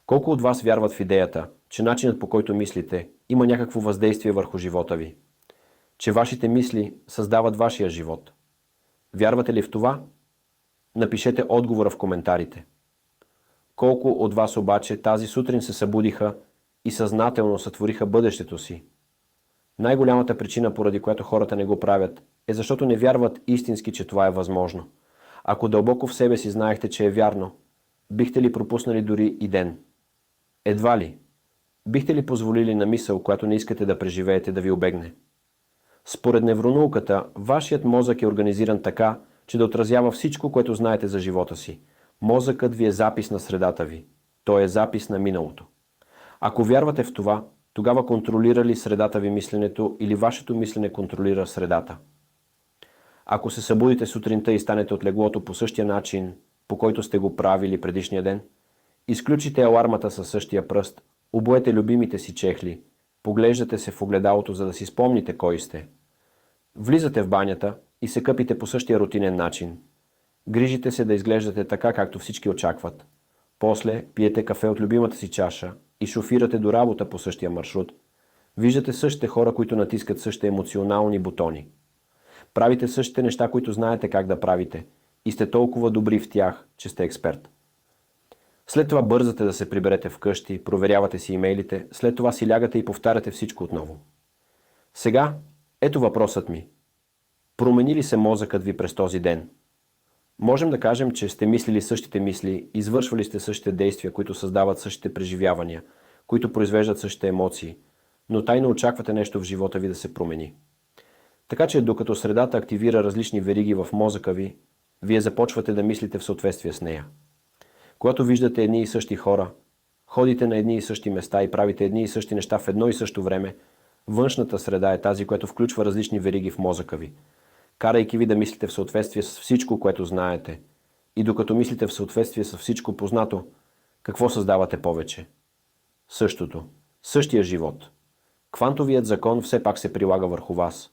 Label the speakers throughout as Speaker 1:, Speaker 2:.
Speaker 1: Колко от вас вярват в идеята, че начинът по който мислите има някакво въздействие върху живота ви? Че вашите мисли създават вашия живот? Вярвате ли в това? Напишете отговора в коментарите. Колко от вас обаче тази сутрин се събудиха и съзнателно сътвориха бъдещето си? Най-голямата причина, поради която хората не го правят, е защото не вярват истински, че това е възможно. Ако дълбоко в себе си знаехте, че е вярно, бихте ли пропуснали дори и ден? Едва ли. Бихте ли позволили на мисъл, която не искате да преживеете, да ви обегне? Според невронауката, вашият мозък е организиран така, че да отразява всичко, което знаете за живота си. Мозъкът ви е запис на средата ви. Той е запис на миналото. Ако вярвате в това, тогава контролира ли средата ви мисленето или вашето мислене контролира средата? Ако се събудите сутринта и станете от леглото по същия начин, по който сте го правили предишния ден, изключите алармата със същия пръст, обуете любимите си чехли, поглеждате се в огледалото, за да си спомните кой сте. Влизате в банята и се къпите по същия рутинен начин. Грижите се да изглеждате така, както всички очакват. После пиете кафе от любимата си чаша и шофирате до работа по същия маршрут. Виждате същите хора, които натискат същите емоционални бутони. Правите същите неща, които знаете как да правите и сте толкова добри в тях, че сте експерт. След това бързате да се приберете вкъщи, проверявате си имейлите, след това си лягате и повтаряте всичко отново. Сега, ето въпросът ми. Промени ли се мозъкът ви през този ден? Можем да кажем, че сте мислили същите мисли, извършвали сте същите действия, които създават същите преживявания, които произвеждат същите емоции, но тайно очаквате нещо в живота ви да се промени. Така че докато средата активира различни вериги в мозъка ви, вие започвате да мислите в съответствие с нея. Когато виждате едни и същи хора, ходите на едни и същи места и правите едни и същи неща в едно и също време, външната среда е тази, която включва различни вериги в мозъка ви, карайки ви да мислите в съответствие с всичко, което знаете. И докато мислите в съответствие с всичко познато, какво създавате повече? Същото. Същия живот. Квантовият закон все пак се прилага върху вас.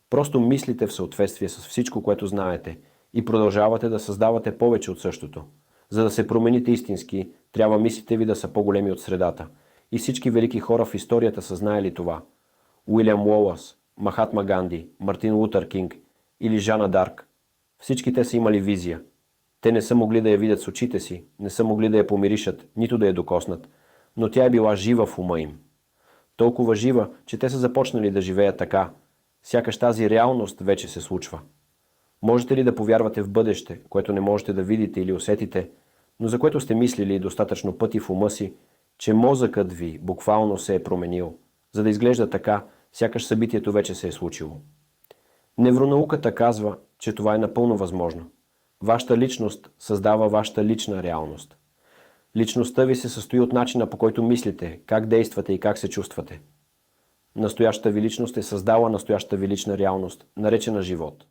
Speaker 1: Просто мислите в съответствие с всичко, което знаете и продължавате да създавате повече от същото. За да се промените истински, трябва мислите ви да са по-големи от средата. И всички велики хора в историята са знаели това. Уилям Уолъс, Махатма Ганди, Мартин Лутър Кинг или Жана Дарк. Всички те са имали визия. Те не са могли да я видят с очите си, не са могли да я помиришат, нито да я докоснат, но тя е била жива в ума им. Толкова жива, че те са започнали да живеят така, сякаш тази реалност вече се случва. Можете ли да повярвате в бъдеще, което не можете да видите или усетите, но за което сте мислили достатъчно пъти в ума си, че мозъкът ви буквално се е променил, за да изглежда така, сякаш събитието вече се е случило? Невронауката казва, че това е напълно възможно. Вашата личност създава вашата лична реалност. Личността ви се състои от начина, по който мислите, как действате и как се чувствате. Настоящата ви личност е създала настоящата ви лична реалност, наречена живот.